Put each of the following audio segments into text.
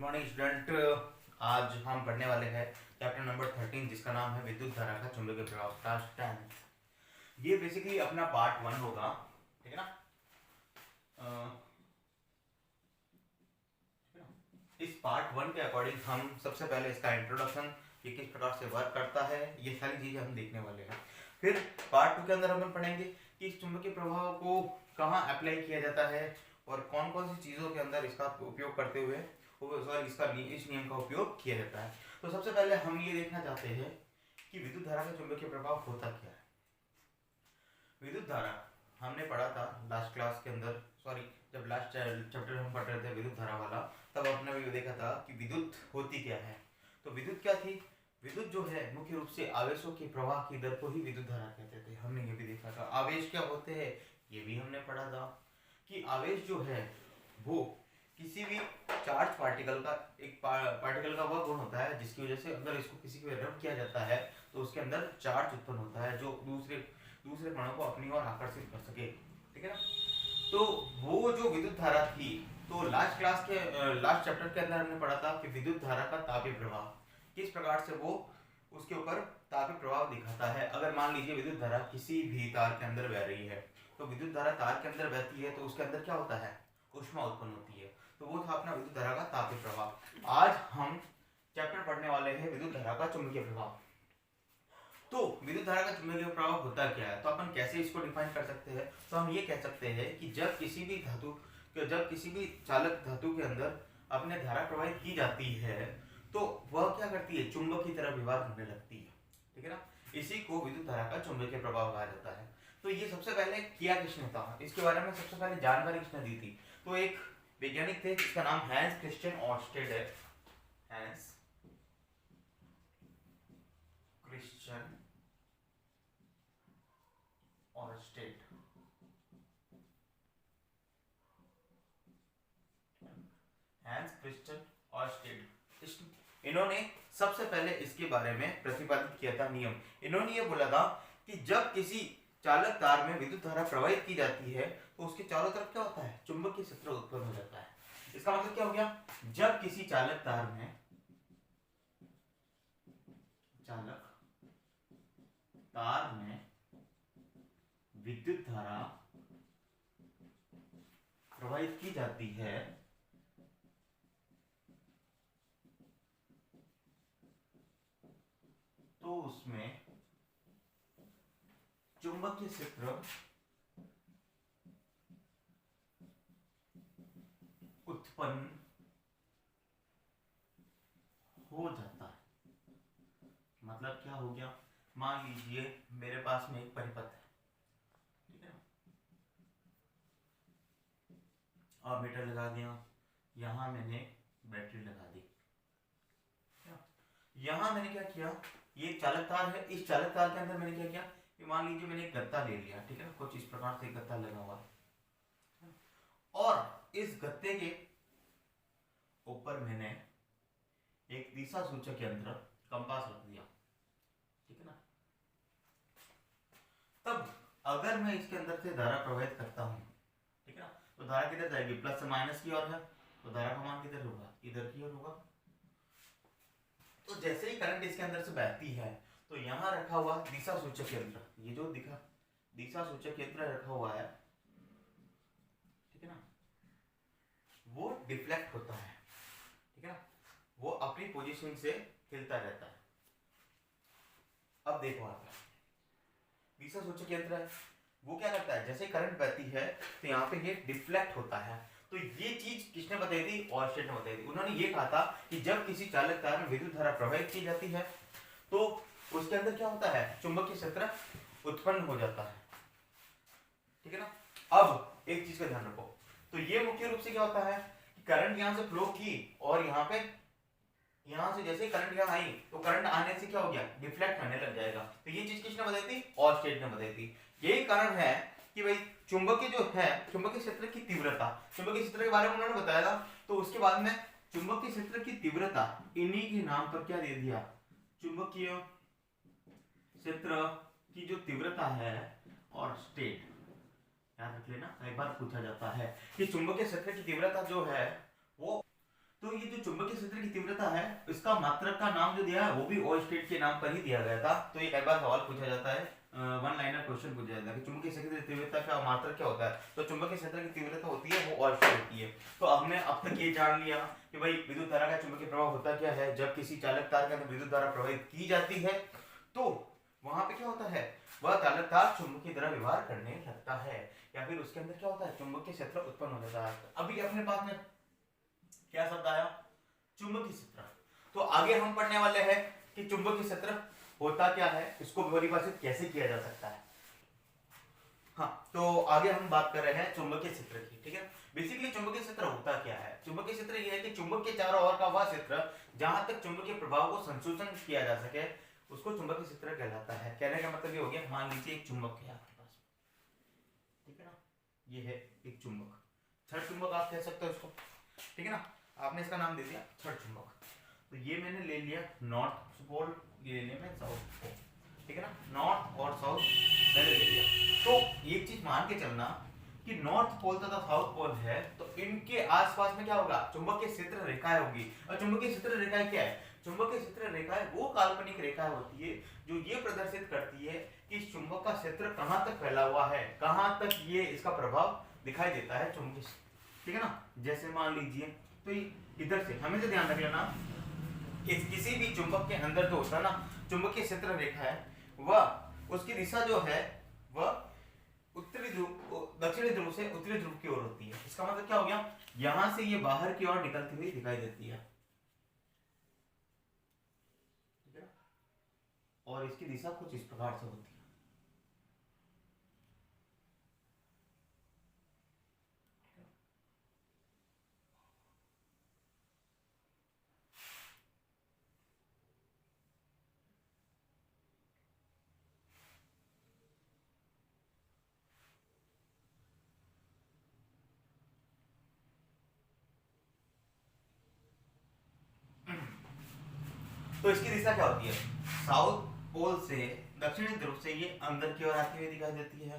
Good morning student. आज हम पढ़ने वाले हैं चैप्टर नंबर 13 जिसका नाम है विद्युत धारा का चुंबकीय प्रभाव क्लास 10। ये बेसिकली अपना पार्ट 1 होगा, ठीक है ना। इस पार्ट 1 के अकॉर्डिंग हम सबसे पहले इसका इंट्रोडक्शन, ये किस प्रकार से वर्क करता है, ये सारी चीजें हम देखने वाले हैं। फिर पार्ट 2 के अंदर हम पढ़ेंगे कि इस चुंबकीय प्रभाव को कहाँ अप्लाई किया जाता है और कौन कौन सी चीजों के अंदर इसका उपयोग करते हुए इस नियम का उपयोग किया जाता है। तो सबसे पहले हम ये देखना चाहते हैं कि विद्युत धारा का चुंबकीय प्रभाव होता क्या है। विद्युत धारा हमने पढ़ा था लास्ट क्लास के अंदर, जब लास्ट चैप्टर हम पढ़ रहे थे विद्युत धारा वाला, तब आपने भी देखा था कि विद्युत होती क्या है। तो विद्युत क्या थी? विद्युत जो है मुख्य रूप से आवेशों के प्रवाह की दर को ही विद्युत धारा कहते थे। हमने ये भी देखा था। आवेश क्या होते हैं ये भी हमने पढ़ा था कि आवेश जो है वो किसी भी चार्ज पार्टिकल का पार्टिकल का वह गुण होता है जिसकी वजह से अगर इसको किसी पे रब किया जाता है तो उसके अंदर चार्ज उत्पन्न होता है जो दूसरे कणों को अपनी ओर आकर्षित कर सके, ठीक है ना। तो वो जो विद्युत धारा थी, तो लास्ट चैप्टर के अंदर हमने पढ़ा था कि विद्युत धारा का तापीय प्रभाव किस प्रकार से वो उसके ऊपर तापीय प्रभाव दिखाता है। अगर मान लीजिए विद्युत धारा किसी भी तार के अंदर बह रही है, तो विद्युत धारा तार के अंदर बहती है तो उसके अंदर क्या होता है, ऊष्मा उत्पन्न होती है। तो वो था अपना विद्युत धारा का तापीय प्रभाव। आज हम चैप्टर पढ़ने वाले हैं विद्युत धारा का चुंबकीय प्रभाव। तो विद्युत धारा का चुंबकीय प्रभाव होता क्या है, तो अपन कैसे इसको डिफाइन कर सकते हैं। तो हम ये कह सकते हैं कि जब किसी भी चालक धातु के अंदर अपने धारा प्रवाहित की जाती है तो वह क्या करती है, चुंबक की तरह व्यवहार करने लगती है, ठीक है ना। इसी को विद्युत धारा का चुंबकीय प्रभाव कहा जाता है। तो ये सबसे पहले किया किसने था, इसके बारे में सबसे पहले जानकारी किसने दी थी। तो एक वैज्ञानिक थे जिसका नाम हैंस क्रिश्चियन ऑर्स्टेड है। Hans Christian Oersted. Hans Christian Oersted, इन्होंने सबसे पहले इसके बारे में प्रतिपादित किया था नियम। इन्होंने ये बोला था कि जब किसी चालक तार में विद्युत धारा प्रवाहित की जाती है तो उसके चारों तरफ क्या होता है, चुंबकीय क्षेत्र उत्पन्न हो जाता है। इसका मतलब क्या हो गया, जब किसी चालक तार में विद्युत धारा प्रवाहित की जाती है तो उसमें चुंबकीय क्षेत्र उत्पन्न हो जाता है। मतलब क्या हो गया, मान लीजिए मेरे पास में एक परिपथ है, ठीक है, और मीटर लगा दिया, यहां मैंने बैटरी लगा दी। यहां मैंने क्या किया, ये चालक तार है, इस चालक तार के अंदर मैंने क्या किया, मान लीजिए मैंने एक गत्ता ले लिया, ठीक है, कुछ इस प्रकार से गत्ता लगा हुआ है और इस गत्ते के ऊपर मैंने एक दिशा सूचक यंत्र कंपास रख दिया, ठीक है ना। तब अगर मैं इसके अंदर से धारा प्रवाहित करता हूं, ठीक है ना, तो धारा किधर जाएगी, प्लस से माइनस की ओर है, तो धारा का मान किधर होगा, इधर की ओर होगा। तो जैसे ही करंट इसके अंदर से बहती है तो यहां रखा हुआ दिशा सूचक यंत्र, ये जो दिशा सूचक यंत्र रखा हुआ है, ठीक है ना, वो डिफ्लेक्ट होता है, ठीक है ना, वो अपनी पोजीशन से हिलता रहता है। अब देखो आप, दिशा सूचक यंत्र है, वो क्या करता है, जैसे करंट बहती है तो यहाँ पे ये डिफ्लेक्ट होता है। तो ये चीज किसने बताई थी, ऑर्स्टेड ने बताई थी। उन्होंने ये कहा था कि जब किसी चालक तार में विद्युत धारा प्रवाहित की जाती है तो उसके अंदर क्या होता है, चुंबकीय क्षेत्र उत्पन्न हो जाता है, ठीक है ना। अब एक चीज का ध्यान रखो, तो ये मुख्य रूप से क्या होता है कि करंट यहां से फ्लो की और यहां से जैसे करंट यहां आई तो करंट आने से क्या हो गया, डिफ्लेक्ट होने लग जाएगा। तो ये चीज किसने बताई थी, ऑर्स्टेड ने बताई थी। यही कारण है कि भाई चुंबकीय क्षेत्र की तीव्रता, चुंबकीय क्षेत्र के बारे में उन्होंने बताया था, तो उसके बाद में चुंबकीय क्षेत्र की तीव्रता इन्हीं के नाम पर क्या दे दिया, चुंबकीय क्षेत्र की जो तीव्रता है ऑर्स्टेड। याद रख लेना, कई बार पूछा जाता है कि चुंबकीय क्षेत्र की तीव्रता जो है वो तो ये जो चुंबकीय क्षेत्र की तीव्रता है, इसका मात्रक का नाम जो दिया है वो भी ओर्स्टेड के नाम पर ही दिया गया था। तो ये कई बार सवाल पूछा जाता है, वन लाइनर क्वेश्चन पूछा जाता है कि चुंबकीय क्षेत्र की तीव्रता का मात्रक क्या होता है। तो चुंबकीय क्षेत्र की तीव्रता होती है वो ओर्स्टेड होती है। तो हमने अब तक ये जान लिया कि भाई विद्युत धारा का चुंबकीय प्रभाव होता क्या है। जब किसी चालक तार के अंदर विद्युत धारा प्रवाहित की जाती है तो वहां पे क्या होता है, वह चालक तार चुंबकीय तरह व्यवहार करने लगता है, या फिर उसके अंदर क्या होता है, चुंबकीय क्षेत्र उत्पन्न हो जाता है। अभी अपने पास में क्या शब्द आया, चुंबकीय क्षेत्र। तो आगे हम पढ़ने वाले हैं कि चुंबकीय क्षेत्र होता क्या है, इसको परिभाषित कैसे किया जा सकता है। हाँ, तो आगे हम बात कर रहे हैं चुंबकीय क्षेत्र की, ठीक है। बेसिकली चुंबकीय क्षेत्र होता क्या है। चुंबकीय क्षेत्र यह है कि चुंबक के चारों ओर का वह क्षेत्र जहां तक चुंबकीय प्रभाव को संसूचन किया जा सके उसको चुंबकीय क्षेत्र कहलाता है। कहने का मतलब ये हो गया, मान लीजिए एक चुंबक है आपके पास, ठीक है ना, ये है एक चुंबक, छड़ चुंबक आप कह सकते हो इसको, ठीक है ना। आपने इसका नाम दे दिया छड़ चुंबक। तो ये मैंने ले लिया नॉर्थ पोल, ये ले लिया मैं साउथ पोल, ठीक है ना, नॉर्थ और साउथ मैंने ले लिया। तो एक चीज मान के चलना कि नॉर्थ पोल तथा साउथ पोल है तो इनके आसपास में क्या होगा, चुंबकीय क्षेत्र रेखाएं होगी। और चुंबकीय क्षेत्र रेखाएं क्या है, चुंबकीय क्षेत्र रेखाएं वो काल्पनिक रेखाएं होती है जो ये प्रदर्शित करती है कि चुंबक का क्षेत्र कहां तक फैला हुआ है, कहां तक ये इसका प्रभाव दिखाई देता है चुंबकीय, ठीक है ना। जैसे मान लीजिए, तो इधर से हमें तो ध्यान रख लेना, किसी भी चुंबक के अंदर जो होता है ना चुंबकीय क्षेत्र रेखा है, वह उसकी दिशा जो है वह उत्तरी ध्रुव, दक्षिणी ध्रुव से उत्तरी ध्रुव की ओर होती है। इसका मतलब क्या हो गया, यहां से ये बाहर की ओर निकलती हुई दिखाई देती है, ठीक है ना, और इसकी दिशा कुछ इस प्रकार से होती है। तो इसकी दिशा क्या होती है, साउथ पोल से दक्षिणी ध्रुव से ये अंदर की ओर आती हुई दिखाई देती है,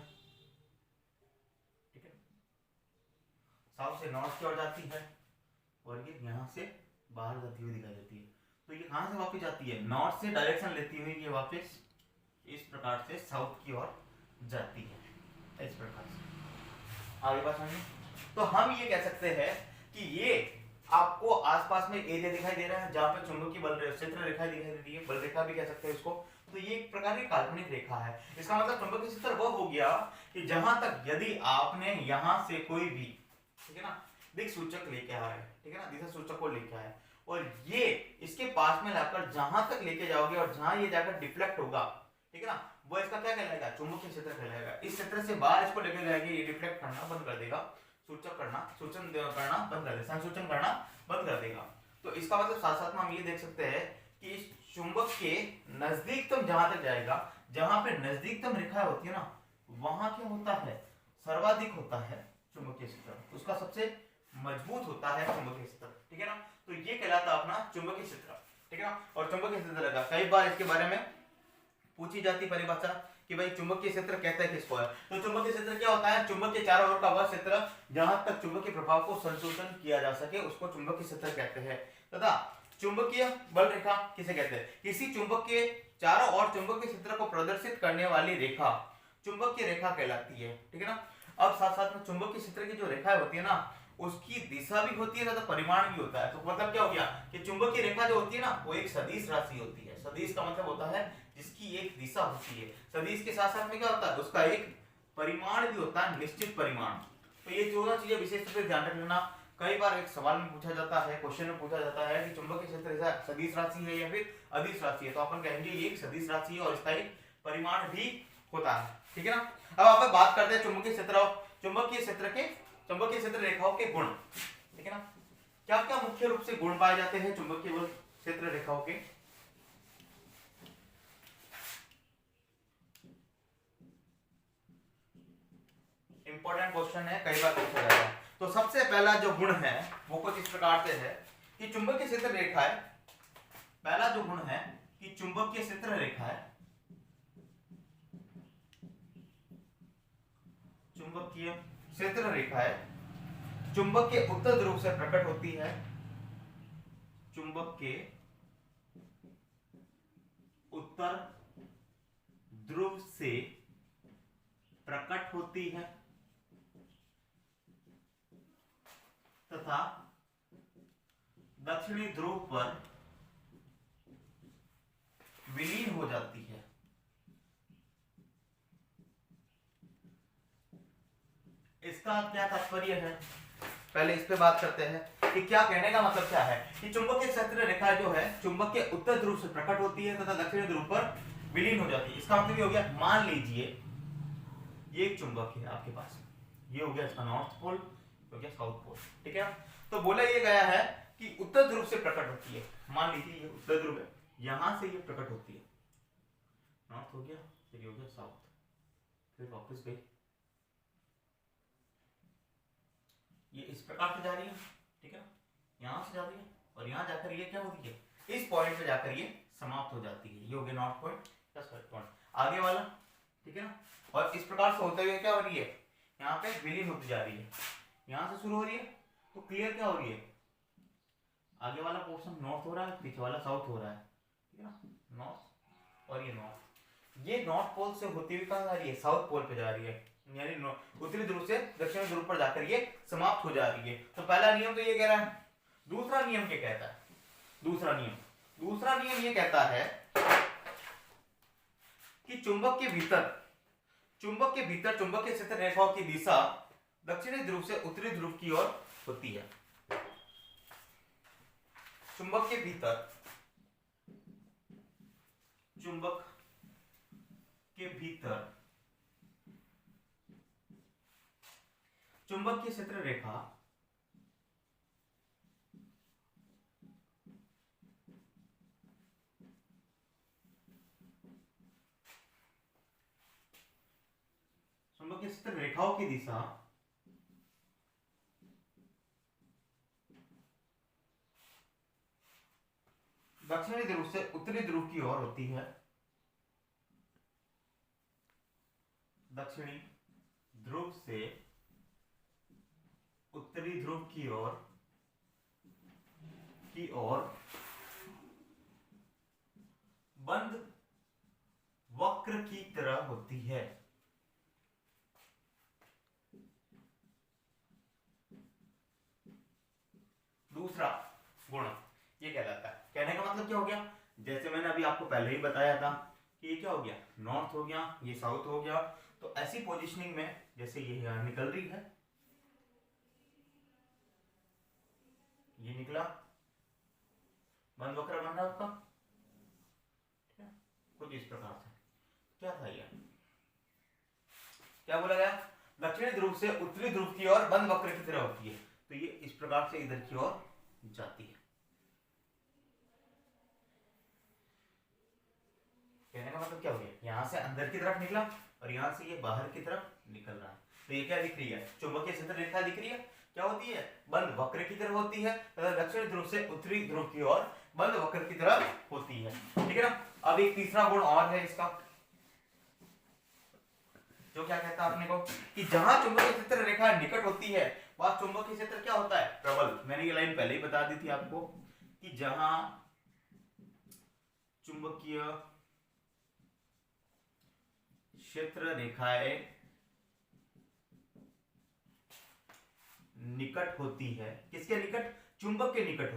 ठीक है। साउथ से नॉर्थ की ओर जाती है और ये यहाँ से बाहर जाती हुई दिखाई देती है। तो ये कहां से वापस जाती है, नॉर्थ से डायरेक्शन लेती हुई ये वापस इस प्रकार से साउथ की ओर जाती है, इस प्रकार से। आगे बात समझिए। तो हम ये कह सकते हैं कि ये आपको आसपास में एरिया दिखाई दे रहा है जहां पे चुंबकीय बल क्षेत्र रेखा दिखाई दे रही है, बल रेखा भी कह सकते हैं इसको। तो ये एक प्रकार की काल्पनिक रेखा है। इसका मतलब चुंबकीय क्षेत्र वह हो गया कि जहां तक यदि आपने यहां से कोई भी, ठीक है ना, दिक सूचक लेके आए, ठीक है ना, दिशा सूचक को लेके आए और ये इसके पास में लाकर जहां तक लेके जाओगे और जहां ये जाकर डिफ्लेक्ट होगा, ठीक है ना, वो इसका क्या कहलाएगा, चुंबकीय क्षेत्र कहलाएगा। इस क्षेत्र से बाहर इसको लेके जाएंगे, ये डिफ्लेक्ट करना बंद कर देगा, सूचक करना, सूचन करना बंद कर देगा, संसूचन करना बंद कर देगा। तो इसका मतलब साथ साथ में हम ये देख सकते हैं कि इस चुंबक के नजदीकतम जहां तक जाएगा, जहां पे नजदीकतम रेखा होती है ना, वहां क्या होता है, सर्वाधिक होता है चुंबकीय क्षेत्र, उसका सबसे मजबूत होता है चुंबकीय क्षेत्र, ठीक है ना। तो ये कहलाता अपना चुंबकीय क्षेत्र, ठीक है ना। और चुंबकीय क्षेत्र का कई बार इसके बारे में पूछी जाती परिभाषा कि भाई चुंबकीय क्षेत्र कहता है किसको है। तो चुंबकीय क्षेत्र क्या होता है, चुंबक के चारों ओर का वह क्षेत्र जहां तक चुंबकीय प्रभाव को संशोधन किया जा सके उसको चुंबकीय क्षेत्र कहते हैं। तथा चुंबकीय बल रेखा किसे कहते हैं, किसी चुंबक के चारों ओर चुंबकीय क्षेत्र को प्रदर्शित करने वाली रेखा चुंबकीय रेखा कहलाती है, ठीक है ना। अब साथ साथ में चुंबकीय क्षेत्र की जो रेखाएं होती है ना, उसकी दिशा भी होती है तथा परिमाण भी होता है। तो मतलब क्या हो गया कि चुंबकीय रेखा जो होती है ना, वो एक सदिश राशि होती है। सदिश का मतलब होता है जिसकी एक दिशा होती है। सदिश के साथ साथ में क्या होता है, उसका एक परिमाण भी होता है, निश्चित परिमाण। तो ये दोनों चीजें विशेष रूप से ध्यान रख लेना। कई बार एक सवाल में पूछा जाता है, क्वेश्चन में पूछा जाता है कि चुंबकीय क्षेत्र सदिश राशि है या फिर अदिश राशि है, तो अपन कहेंगे ये एक सदिश राशि है और इसका एक परिमाण भी होता है, ठीक है ना। अब आप बात करते हैं चुंबकीय क्षेत्र, चुंबकीय क्षेत्र रेखाओं के गुण, ठीक है ना। क्या क्या मुख्य रूप से गुण पाए जाते हैं चुंबकीय क्षेत्र रेखाओं के, इंपॉर्टेंट क्वेश्चन है, कई बार पूछा जाता है। तो सबसे पहला जो गुण है वो कुछ इस प्रकार से है कि चुंबकीय क्षेत्र रेखा है, पहला जो गुण है कि चुंबकीय क्षेत्र रेखा है, चुंबकीय क्षेत्र रेखा है चुंबक के उत्तर ध्रुव से प्रकट होती है, चुंबक के उत्तर ध्रुव से प्रकट होती है तथा दक्षिणी ध्रुव पर विलीन हो जाती है। इसका क्या तात्पर्य है, पहले इस पे बात करते हैं कि क्या कहने का मतलब क्या है कि चुंबकीय क्षेत्र रेखा जो है चुंबक के उत्तर ध्रुव से प्रकट होती है तथा दक्षिणी ध्रुव पर विलीन हो जाती है। इसका मतलब ये हो गया, मान लीजिए ये एक चुंबक है आपके पास, ये हो गया इसका नॉर्थ पोल, हो गया साउथ पोल, ठीक है। तो बोला ये गया है कि उत्तर ध्रुव से प्रकट होती है, मान लीजिए ये उत्तर ध्रुव है, यहां से ये प्रकट होती है, नॉर्थ हो गया, फिर ये हो गया साउथ, फिर वापस गई, ये इस प्रकार से जा रही है, ठीक है, यहां से जा रही है और यहां जाकर ये क्या होती है, इस पॉइंट पे जाकर ये समाप्त हो जाती है। ये हो गया north point plus south point, आगे वाला, ठीक है ना। और इस प्रकार से होते हुए क्या हो रही है, यहाँ पे विलीन होती जा रही है, यहां से शुरू हो रही है, तो क्लियर क्या हो रही है, आगे वाला पोर्शन नॉर्थ हो रहा है, पीछे वाला साउथ हो रहा है, ठीक है ना, नॉर्थ और ये नॉर्थ, ये नॉर्थ पोल से होती हुई कहां जा रही है, साउथ पोल पे जा रही है, यानी उत्तरी ध्रुव से दक्षिणी ध्रुव पर जाकर ये समाप्त हो जा रही है। तो पहला नियम तो ये कह रहा है। दूसरा नियम क्या कहता है, दूसरा नियम ये कहता है कि चुंबक के भीतर चुंबकीय क्षेत्र रेखाओं की दिशा दक्षिणी ध्रुव से उत्तरी ध्रुव की ओर होती है। चुंबक के भीतर चुंबकीय क्षेत्र रेखा चुंबकीय क्षेत्र रेखाओं की दिशा दक्षिणी ध्रुव से उत्तरी ध्रुव की ओर होती है, दक्षिणी ध्रुव से उत्तरी ध्रुव की ओर बंद वक्र की तरह होती है। दूसरा गुण ये कहलाता है, कहने का मतलब क्या हो गया, जैसे मैंने अभी आपको पहले ही बताया था कि ये क्या हो गया, नॉर्थ हो गया, ये साउथ हो गया, तो ऐसी पोजीशनिंग में जैसे ये यहां निकल रही है, ये निकला, बंद वक्र बन रहा आपका, ठीक है, कुछ इस प्रकार से। क्या था ये, क्या बोला गया, दक्षिणी ध्रुव से उत्तरी ध्रुव की ओर बंद वक्र की तरह होती है, तो ये इस प्रकार से इधर की ओर जाती है। कहने का मतलब क्या हो गया, यहां से अंदर की तरफ निकला और यहां से ये बाहर की तरफ निकल रहा है, तो ये क्या दिख रही है, चुंबकीय क्षेत्र रेखा दिख रही है, क्या होती है, बंद वक्र की तरह होती है तथा दक्षिण ध्रुव से उत्तरी ध्रुव की ओर बंद वक्र की तरह होती है, ठीक है ना। अब एक तीसरा गुण और है इसका, जो क्या कहता है आपने को कि जहां चुंबकीय क्षेत्र रेखा निकट होती है वहां चुंबकीय क्षेत्र क्या होता है, प्रबल। मैंने ये लाइन पहले ही बता दी थी आपको कि जहां चुंबकीय क्षेत्र रेखाएं निकट होती है, किसके निकट, चुंबक के निकट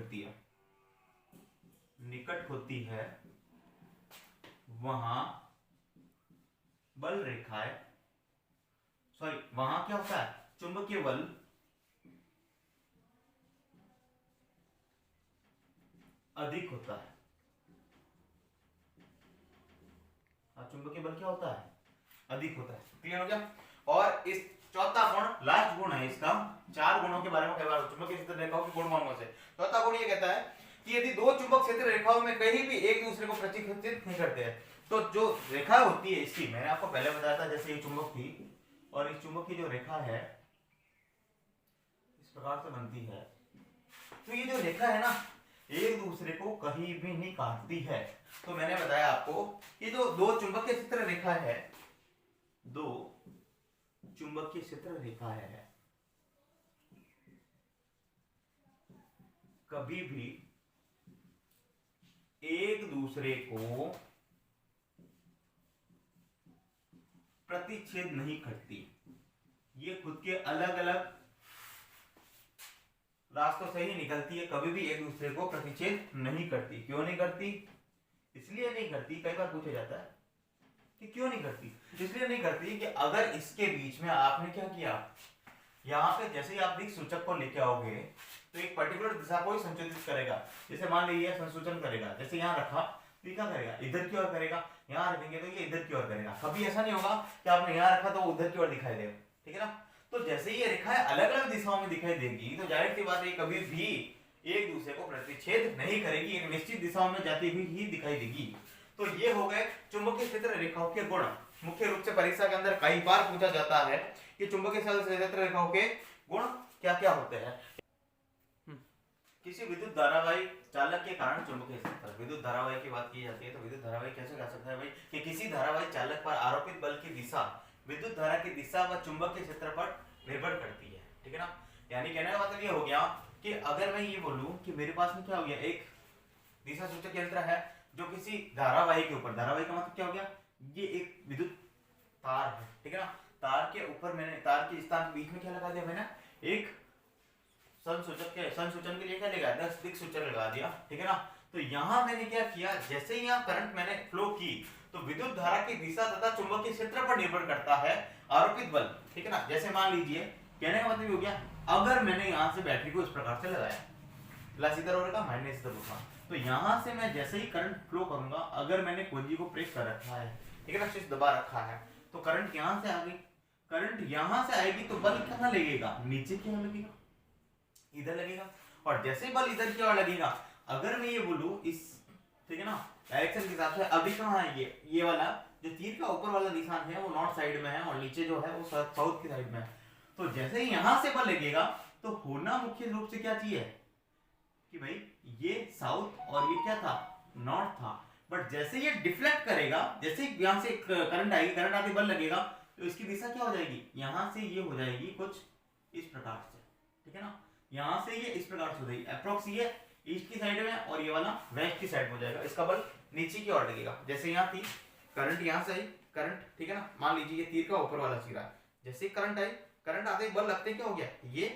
होती है, वहां बल रेखाएं, सॉरी वहां क्या होता है, चुंबकीय बल अधिक होता है, चुंबकीय बल क्या होता है, अधिक होता है, क्लियर हो गया। और इस चौथा गुण, लास्ट गुण है इसका, 4 गुणों के बारे में कई बार चुंबकीय क्षेत्र रेखाओं के गुण मालूम से, चौथा गुण ये कहता है कि यदि दो चुंबक क्षेत्र रेखाओं में कहीं भी एक दूसरे को प्रतिच्छेदित नहीं करते हैं, तो जो रेखा होती है इसकी, मैंने आपको पहले बताया था, जैसे ये चुंबक थी और इस चुंबक की जो रेखा है इस प्रकार से बनती है, तो ये जो रेखा है ना एक दूसरे को कहीं भी नहीं काटती है। तो मैंने बताया आपको कि जो दो चुंबकीय क्षेत्र रेखा है, दो चुंबकीय क्षेत्र रेखा है, कभी भी एक दूसरे को प्रतिच्छेद नहीं करती, ये खुद के अलग अलग रास्तों से ही निकलती है, कभी भी एक दूसरे को प्रतिच्छेद नहीं करती। क्यों नहीं करती? इसलिए नहीं करती, कई बार पूछा जाता है कि क्यों नहीं करती। इसलिए नहीं करती कि अगर इसके बीच में आपने क्या किया, यहाँ पे जैसे ही आप दिक् सूचक को लेके आओगे तो एक पर्टिकुलर दिशा को ही संशोधित करेगा। जैसे मान लीजिए संसूचन करेगा, जैसे यहाँ रखा तो ये क्या करेगा, इधर की ओर करेगा। यहाँ रखेंगे तो ये इधर की ओर करेगा। कभी ऐसा नहीं होगा कि आपने यहाँ रखा तो उधर की ओर दिखाई देगा, ठीक है ना। तो जैसे ये रेखाएं अलग अलग दिशाओं में दिखाई देगी तो जाहिर सी बात है कभी भी एक दूसरे को प्रतिच्छेद नहीं करेगी, एक निश्चित दिशाओं में जाती हुई ही दिखाई देगी। तो ये हो गए चुंबकीय क्षेत्र रेखाओं के गुण। मुख्य रूप से परीक्षा के अंदर कई बार पूछा जाता है कि चुंबकीय क्षेत्र रेखाओं के गुण क्या क्या होते हैं। किसी विद्युत धारावाही चालक के कारण चुंबकीय क्षेत्र, विद्युत धारावाही की बात की जाती है तो विद्युत धारावाही कैसे कह सकते हैं भाई कि किसी धारावाही चालक पर आरोपित बल की दिशा विद्युत धारा की दिशा व चुंबकीय क्षेत्र पर निर्भर करती है, ठीक है ना। यानी कहने का मतलब ये हो गया कि अगर मैं ये बोलूं कि मेरे पास में क्या हो गया, एक दिशा सूचक यंत्र है जो किसी धारावाही के ऊपर, धारावाही का मतलब क्या हो गया, ये एक विद्युत तार है, ठीक है ना। तार के ऊपर मैंने तार के स्थान के बीच में क्या लगा दिया मैंने, एक संसूचन के लिए क्या लगा दिया, दिक् सूचक लगा दिया, ठीक है ना। तो यहाँ मैंने क्या किया, जैसे ही यहाँ करंट मैंने फ्लो की तो विद्युत धारा की दिशा तथा चुंबकीय क्षेत्र पर निर्भर करता है आरोपित बल, ठीक है ना। जैसे मान लीजिए, कहने का मतलब हो गया अगर मैंने यहाँ से बैटरी को इस प्रकार से लगाया, प्लस इधर होगा माइनस इधर होगा, तो यहाँ से मैं जैसे ही करंट फ्लो करूंगा, अगर मैंने कुंजी को प्रेस कर रखा है, ठीक है ना, स्विच दबा रखा है, तो करंट यहाँ से आ गई, करंट यहाँ से आएगी तो बल कहाँ लगेगा, नीचे की ओर लगेगा, इधर लगेगा। और जैसे बल इधर की ओर लगेगा, अगर मैं ये बोलूं इस, ठीक है ना, डायरेक्शन के हिसाब से अभी कहाँ है, ये वाला जो तीर का ऊपर वाला निशान है वो नॉर्थ साइड में है और नीचे जो है वो साउथ की साइड में है। तो जैसे ही यहाँ से बल लगेगा तो होना मुख्य रूप से क्या चाहिए कि भाई ये साउथ और ये क्या था, नॉर्थ था। बट जैसे ये डिफ्लेक्ट करेगा, जैसे यहाँ से करंट आएगी, करंट आते बल लगेगा तो इसकी दिशा क्या हो जाएगी, यहाँ से ये हो जाएगी कुछ इस प्रकार से, ठीक है ना। यहाँ से ये इस प्रकार से हो जाएगी, अप्रोक्स ये ईस्ट की साइड में और ये वाला वेस्ट की साइड में हो जाएगा, इसका बल नीचे की ओर लगेगा। जैसे यहाँ थी करंट, यहाँ से आई करंट, ठीक है ना, मान लीजिए ये तीर का ऊपर वाला सिरा है, जैसे करंट आई, करंट आते ही बल लगते क्या हो गया, ये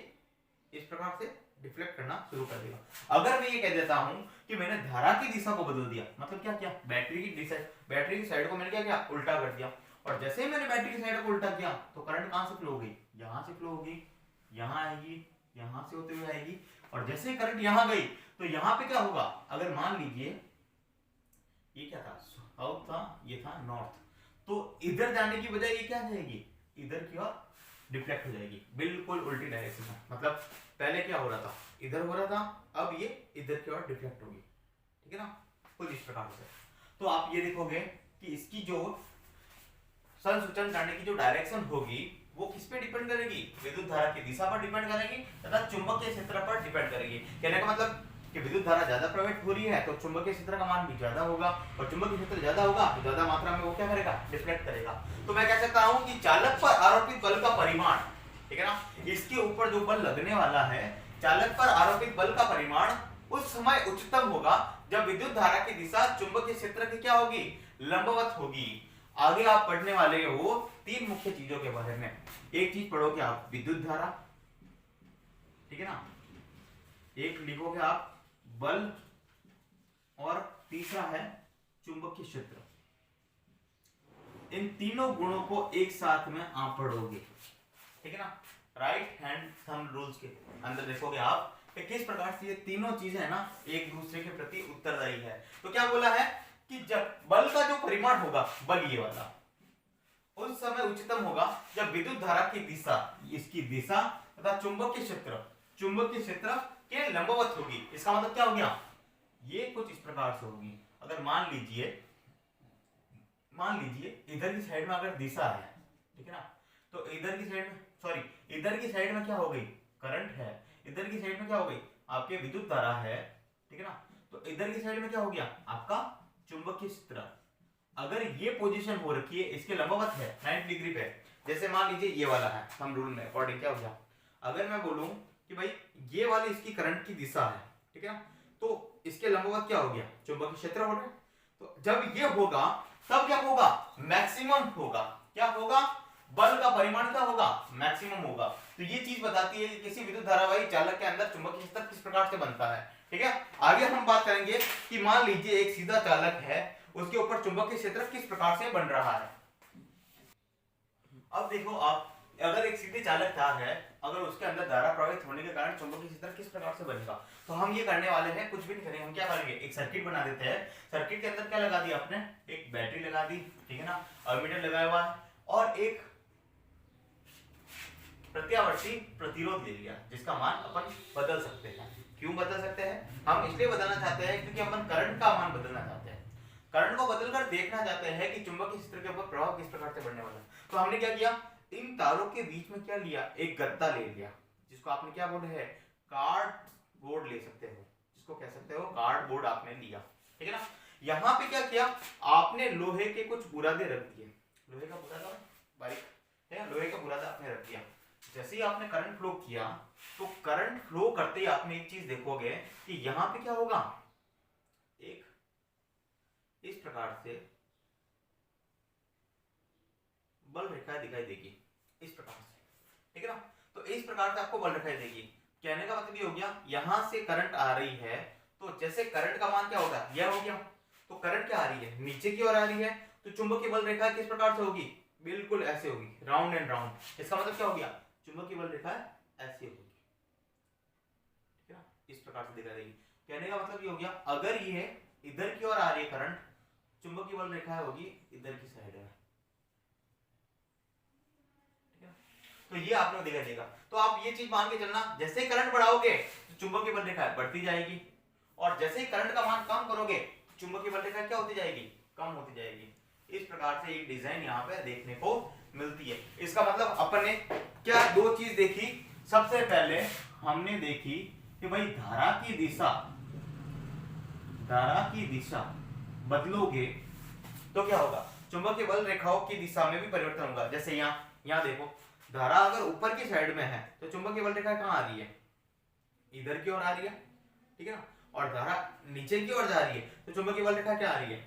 इस प्रकार से डिफ्लेक्ट करना शुरू कर देगा। अगर मैं ये कह देता हूं कि मैंने धारा की दिशा को बदल दिया, मतलब क्या किया, बैटरी की दिशा, बैटरी की साइड को मैंने क्या किया, उल्टा कर दिया, और जैसे ही मैंने बैटरी की साइड को उल्टा किया तो करंट कहां से फ्लो होगी, यहां से फ्लो होगी, यहां आएगी, यहां से होते हुए आएगी, और जैसे ही करंट यहां गई तो यहां पे क्या होगा, अगर मान लीजिए ये क्या था, साउथ था, ये था नॉर्थ, तो इधर जाने की बजाय ये क्या जाएगी, इधर की ओर डिफ्लेक्ट हो जाएगी, बिल्कुल उल्टी डायरेक्शन में। मतलब पहले क्या हो रहा था, इधर हो रहा था, अब ये इधर की ओर डिफ्लेक्ट होगी, ठीक है ना, कुछ इस प्रकार से। तो आप ये देखोगे कि इसकी जो संसूचन करने की जो डायरेक्शन होगी वो किस पे डिपेंड करेगी, विद्युत धारा की दिशा पर डिपेंड करेगी तथा चुंबकीय क्षेत्र पर डिपेंड करेगी। कहने का मतलब कि विद्युत धारा ज्यादा प्रवाहित हो रही है तो चुंबकीय क्षेत्र का मान भी ज्यादा होगा, और चुंबकीय क्षेत्र ज्यादा होगा तो ज्यादा मात्रा में वो क्या करेगा, डिफ्लेक्ट करेगा। तो मैं कह सकता हूं कि चालक पर आरोपित बल का परिमाण, ठीक है ना, इसके ऊपर जो बल लगने वाला है, चालक पर आरोपित बल का परिमाण उस समय उच्चतम होगा जब विद्युत धारा की दिशा चुंबकीय क्षेत्र की क्या होगी, लंबवत होगी। आगे आप पढ़ने वाले हो तीन मुख्य चीजों के बारे में, एक चीज पढ़ोगे आप विद्युत धारा, ठीक है ना, एक लिखोगे आप बल, और तीसरा है चुंबकीय क्षेत्र। इन तीनों गुणों को एक साथ में आप पढ़ोगे, ठीक है ना। राइट हैंड थंब रूल्स के अंदर देखोगे आप कि किस प्रकार से ये तीनों चीजें है ना एक दूसरे के प्रति उत्तरदायी है। तो क्या बोला है कि जब बल का जो परिमाण होगा, बल ये वाला, उस समय उच्चतम होगा जब विद्युत धारा की दिशा, इसकी दिशा तथा चुंबकीय क्षेत्र के लंबवत होगी। इसका मतलब क्या हो गया, ये कुछ इस प्रकार से होगी। अगर मान लीजिए इधर की साइड में अगर दिशा है, ठीक है ना, तो इधर की साइड में, सॉरी इधर की साइड में क्या हो गई, करंट है, इधर की साइड में क्या हो गई, आपके विद्युत धारा है, ठीक है ना, तो इधर की साइड में क्या हो गया, आपका चुंबकीय क्षेत्र। अगर ये पोजीशन हो रखी है, इसके लंबवत है 90 डिग्री पे, जैसे मान लीजिए ये वाला है, हम रूल में अकॉर्डिंग क्या हो गया, अगर मैं बोलूं कि भाई ये वाली इसकी करंट की दिशा है, ठीक है ना, तो इसके लंबवत क्या हो गया, चुंबकीय क्षेत्र हो रहा है। तो जब ये होगा तब क्या होगा, मैक्सिमम होगा। क्या होगा, बल का परिमाण क्या होगा, मैक्सिमम होगा। तो ये चीज बताती है कि किसी विद्युत धारावाही चालक के अंदर चुंबकीय क्षेत्र किस प्रकार से बनता है। ठीक है, आगे हम बात करेंगे कि मान लीजिए एक सीधा चालक है, उसके ऊपर चुंबकीय क्षेत्र किस प्रकार से बन रहा है। अब देखो आप, अगर एक सीधे चालक तार है, अगर उसके अंदर धारा प्रवाहित होने के कारण चुंबकीय क्षेत्र किस प्रकार से बनेगा, तो हम ये करने वाले हैं, कुछ भी नहीं करेंगे, हम क्या करेंगे, एक सर्किट बना देते हैं। सर्किट के अंदर क्या लगा दिया आपने, एक बैटरी लगा दी, ठीक है ना, एमीटर लगाया हुआ है, और एक प्रत्यावर्ती प्रतिरोध ले लिया जिसका मान अपन बदल सकते हैं। क्यों बदल सकते हैं, हम इसलिए बदलना चाहते हैं क्योंकि अपन करंट का मान बदलना चाहते हैं। करंट को बदलकर देखना चाहते हैं कि चुंबकीय क्षेत्र के ऊपर प्रभाव किस प्रकार से बढ़ने वाला है। तो हमने क्या किया, इन तारों के बीच में क्या लिया, एक गद्दा ले लिया, जिसको आपने क्या बोला है, कार्डबोर्ड ले सकते हो, जिसको कह सकते हो कार्डबोर्ड आपने लिया, ठीक है ना। यहाँ पे क्या किया आपने, लोहे के कुछ बुरादे रख दिए, लोहे का बुरादा बारीक है, लोहे का बुरादा आपने रख दिया। जैसे ही आपने करंट फ्लो किया, तो करंट फ्लो करते ही आपने एक चीज देखोगे कि यहाँ पे क्या होगा, एक इस प्रकार से बल रेखा दिखाई देगी, इस प्रकार से, ठीक है ना। तो इस प्रकार से आपको बल रेखा देगी। कहने का मतलब ये हो गया, यहां से करंट आ रही है, तो जैसे करंट का मान क्या होगा, यह हो गया, तो करंट क्या आ रही है, नीचे की ओर आ रही है, तो चुंबकीय बल रेखा किस प्रकार से होगी, बिल्कुल ऐसे होगी, राउंड एंड राउंड। इसका मतलब क्या हो गया, चुंबकीय बल रेखा ऐसी होगी, ठीक है ना, इस प्रकार से दिखाई देगी। कहने का मतलब ये हो गया, अगर ये इधर की ओर आ रही है करंट, चुंबकीय बल रेखा होगी इधर की साइड में, ठीक है। तो ये आपने दिखाई देगा। तो आप ये चीज मान के चलना, जैसे करंट बढ़ाओगे तो चुंबकीय बल रेखा बढ़ती जाएगी, और जैसे ही करंट का मान कम करोगे, चुंबकीय बल रेखा क्या होती जाएगी, कम होती जाएगी। इस प्रकार से एक डिजाइन यहाँ पे देखने को मिलती है। इसका मतलब अपन ने क्या दो चीज देखी, सबसे पहले हमने देखी कि भाई धारा की दिशा बदलोगे तो क्या होगा, चुंबकीय बल रेखाओं की दिशा में भी परिवर्तन होगा। जैसे यहाँ देखो, धारा अगर ऊपर की साइड में है तो चुंबकीय बल रेखा कहाँ आ रही है, इधर की ओर आ रही है, ठीक है ना। और धारा नीचे की ओर जा रही है तो चुंबकीय बल रेखा क्या आ रही है,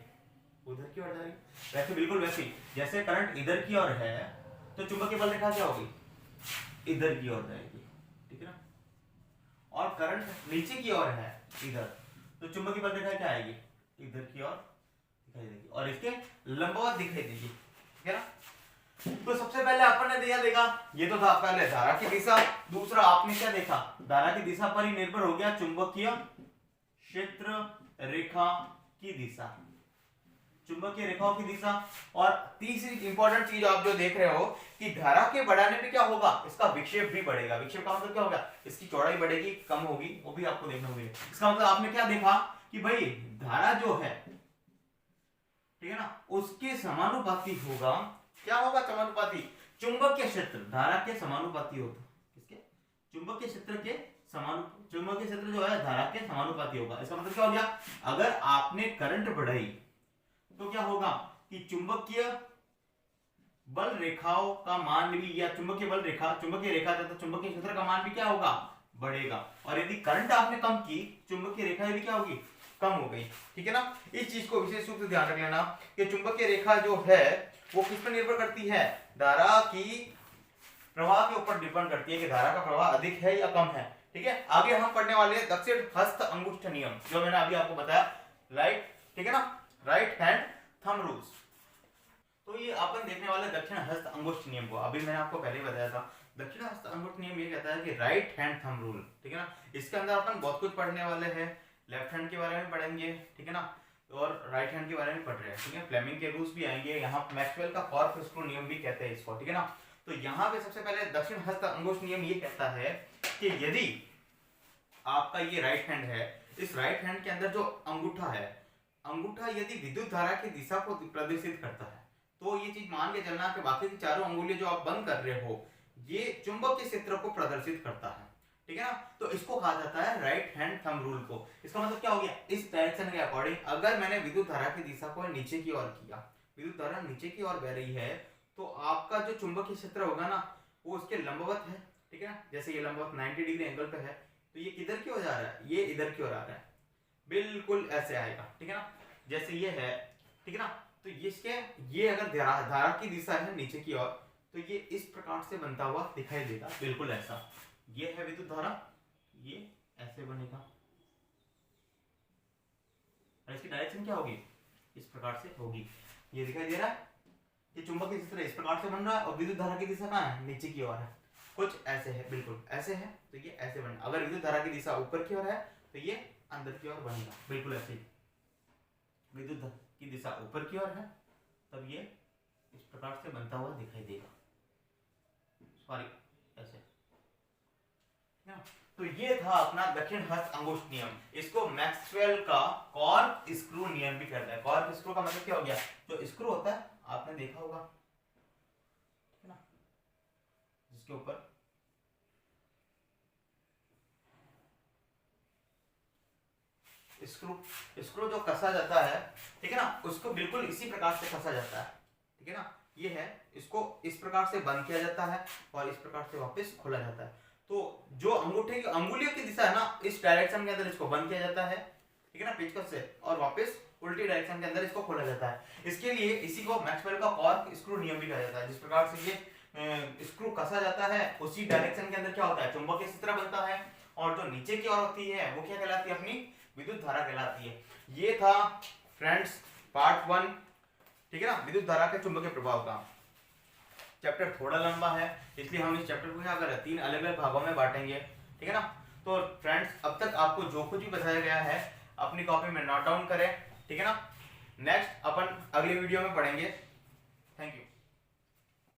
उधर की ओर जा रही है। वैसे बिल्कुल वैसे ही, जैसे करंट इधर की ओर है तो चुंबकीय बल रेखा क्या होगी, इधर की ओर जाएगी, ठीक है ना। और करंट नीचे की ओर है इधर, तो चुंबकीय बल रेखा क्या आएगी, इधर की ओर दिखाई देगी, और इसके लंबवत दिखाई देगी, ठीक है ना। तो सबसे पहले अपन ने देखा, ये तो था पहले धारा की दिशा, दूसरा आपने क्या देखा, धारा की दिशा पर ही निर्भर हो गया चुंबकीय क्षेत्र रेखा की दिशा, चुंबकीय रेखाओं की दिशा। और तीसरी इंपॉर्टेंट चीज आप जो देख रहे हो कि धारा के बढ़ाने पे क्या होगा, इसका विक्षेप भी बढ़ेगा। विक्षेप का मतलब क्या होगा, इसकी चौड़ाई बढ़ेगी, कम होगी, वो भी आपको देखना होगा। इसका मतलब आपने क्या देखा कि भाई धारा जो है, ठीक है ना, उसके समानुपाती होगा, क्या होगा, समानुपाती, चुंबकीय क्षेत्र धारा के समानुपाती होगा, किसके, चुंबकीय क्षेत्र के चुंबकीय क्षेत्र जो है धारा के समानुपाती होगा। इसका मतलब क्या हो गया, अगर आपने करंट बढ़ाई तो क्या होगा कि चुंबकीय बल रेखाओं का मान भी, या चुंबकीय रेखा तथा चुंबकीय क्षेत्र का मान भी क्या होगा, बढ़ेगा। और यदि करंट आपने कम की, चुंबकीय रेखा भी क्या होगी, कम हो गई, ठीक है ना। इस चीज को विशेष रूप से ध्यान रख लेना कि चुंबकीय रेखा जो है वो किस पर निर्भर करती है, धारा की प्रवाह के ऊपर डिपेंड करती है कि धारा का प्रवाह अधिक है या कम है, ठीक है। आगे हम पढ़ने वाले हैं दक्षिण हस्त अंगुष्ठ नियम, जो मैंने अभी आपको बताया, राइट, ठीक है ना, राइट हैंड थंब रूल्स। तो ये अपन देखने वाले दक्षिण हस्त अंगुष्ठ नियम को, अभी मैंने आपको पहले बताया था। दक्षिण हस्त अंगुष्ठ नियम ये कहता है कि राइट हैंड थंब रूल, ठीक है ना। इसके अंदर अपन बहुत कुछ पढ़ने वाले हैं, लेफ्ट हैंड के बारे में पढ़ेंगे, ठीक है ना, और राइट हैंड के बारे में पढ़ रहे हैं, ठीक है। फ्लेमिंग के रूल्स भी आएंगे, यहाँ मैक्सवेल का कॉर्पस्क्रू नियम भी कहते हैं इसको, ठीक है ना। तो यहाँ पे सबसे पहले दक्षिण हस्त अंगुष्ठ नियम ये कहता है कि यदि आपका ये राइट हैंड है, इस राइट हैंड के अंदर जो अंगूठा है, अंगूठा यदि विद्युत धारा की दिशा को प्रदर्शित करता है, तो ये चीज मान के चलना कि बाकी की चारों अंगुलियां जो आप बंद कर रहे हो, ये चुंबकीय क्षेत्र को प्रदर्शित करता है, ठीक है ना। तो इसको कहा जाता है राइट हैंड थंब रूल को। इसका मतलब क्या हो गया, इस डायरेक्शन के अकॉर्डिंग अगर मैंने विद्युत धारा की दिशा को नीचे की ओर किया, विद्युत धारा नीचे की ओर बह रही है, तो आपका जो चुंबकीय क्षेत्र होगा ना, वो उसके लंबवत है, ठीक है ना। जैसे ये लंबवत 90 डिग्री एंगल पे है, तो ये किधर की ओर जा रहा है, ये इधर की ओर आ रहा है। बिल्कुल ऐसे आएगा, ठीक है ना, जैसे ये है, ठीक है ना। तो ये अगर धारा की दिशा है नीचे की ओर, तो ये इस प्रकार से बनता हुआ दिखाई देगा, बिल्कुल ऐसा। ये है विद्युत धारा, ये ऐसे बनेगा, और इसकी डायरेक्शन क्या होगी, इस प्रकार से होगी। ये दिखाई दे रहा है, ये चुंबक की दिशा इस प्रकार से बन रहा है, और विद्युत धारा की दिशा कहाँ है, नीचे की ओर है, कुछ ऐसे है, बिल्कुल ऐसे है। तो ये ऐसे बन, अगर विद्युत धारा की दिशा ऊपर की ओर है तो ये अंदर की ओर बनेगा, बिल्कुल ऐसे ही। विद्युत की दिशा ऊपर की ओर है तब ये इस प्रकार से बनता हुआ दिखाई देगा, सॉरी ऐसे, ठीक है ना। तो ये था अपना दक्षिण हस्त अंगुष्ठ नियम, इसको मैक्सवेल का कॉर्क स्क्रू नियम भी कहता है। कॉर्क स्क्रू का मतलब क्या हो गया, जो स्क्रू होता है आपने देखा होगा, ठीक है ना, जिसके ऊपर स्क्रू जो कसा जाता है, ठीक है ना, उसको बिल्कुल इसी प्रकार से कसा जाता है, ठीक है ना। ये है, इसको इस प्रकार से बंद किया जाता है और इस प्रकार से वापस खोला जाता है। तो जो अंगूठे की अंगुलियों की दिशा है ना, इस डायरेक्शन के अंदर इसको बंद किया जाता है, ठीक है ना, पेचकस से, और वापस उल्टी डायरेक्शन के अंदर इसको खोला जाता है। इसके लिए इसी को मैक्सवेल का कॉर्क स्क्रू नियम भी कहा जाता है। जिस प्रकार से ये स्क्रू कसा जाता है, उसी डायरेक्शन के अंदर क्या होता है, चुंबकीय क्षेत्र बनता है, और जो नीचे की ओर होती है वो क्या कहलाती है, अपनी विद्युत धारा कहलाती है। ये था फ्रेंड्स पार्ट 1, ठीक है ना, विद्युत धारा के चुंबकीय प्रभाव का। चैप्टर थोड़ा लंबा है, इसलिए हम इस चैप्टर को क्या करें, 3 अलग अलग भागों में बांटेंगे, ठीक है ना। तो फ्रेंड्स अब तक आपको जो कुछ भी बताया गया है अपनी कॉपी में नोट डाउन करें, ठीक है ना। नेक्स्ट अपन अगली वीडियो में पढ़ेंगे। Thank you.